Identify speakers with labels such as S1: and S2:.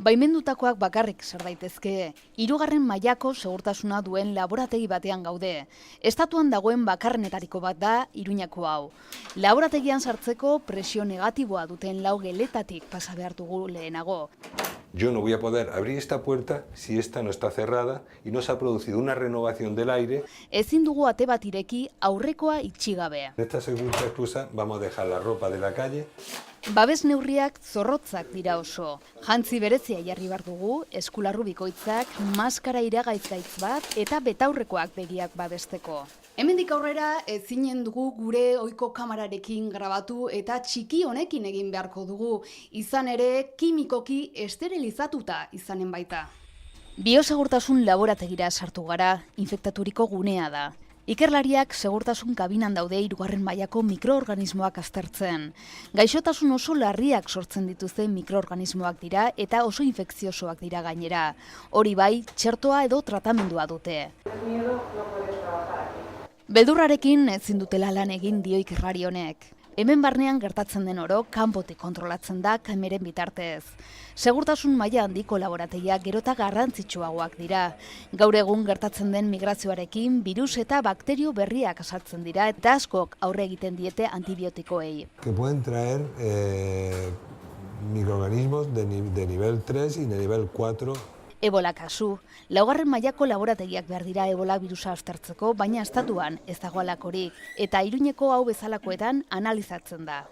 S1: Baimendutakoak bakarrik zer daitezke, 3. mailako segurtasuna duen laborategi batean gaude. Estatuan dagoen bakarrenetariko bat da Iruñako hau. Laborategian sartzeko presio negatiboa duten 4 geletatik pasa behar dugu lehenago.
S2: Yo no voy a poder abrir esta puerta si esta no está cerrada y no se ha producido una renovación del aire.
S1: Ezin dugu ate bat ireki aurrekoa itxi gabe.
S2: En esta segunda excusa vamos a dejar la ropa de la calle.
S1: Babes neurriak zorrotzak dira oso. Jantzi berezia jarri behar dugu, eskularru bikoitzak, maskara iragaitz bat eta betaurrekoak begiak babesteko. Hemendik aurrera ezinen dugu gure ohiko kamerarekin grabatu eta txiki honekin egin beharko dugu, izan ere kimikoki esterilizatuta izanen baita. Biosegurtasun laborategira sartu gara, infektaturiko gunea da. Ikerlariak segurtasun kabinan daude 3. mailako mikroorganismoak aztertzen. Gaixotasun oso larriak sortzen dituzten mikroorganismoak dira eta oso infekziosoak dira gainera. Hori bai, txertoa edo tratamendua dute. Beldurrarekin ezin dutela lan egin dio ikerlari honek. Hemen barnean gertatzen den oro kanpotik kontrolatzen da kameren bitartez. Segurtasun maila handiko laborategiak gerota garrantzitsuagoak dira. Gaur egun gertatzen den migrazioarekin virus eta bakterio berriak sartzen dira eta askok aurre egiten diete antibiotikoei.
S2: Que pueden traer microorganismos de nivel 3 y de nivel 4.
S1: Ebola kasu. 4. mailako laborategiak behar dira ebola virusa aztertzeko, baina estatuan ez dago halakorik, eta Iruñeko hau bezalakoetan analizatzen da.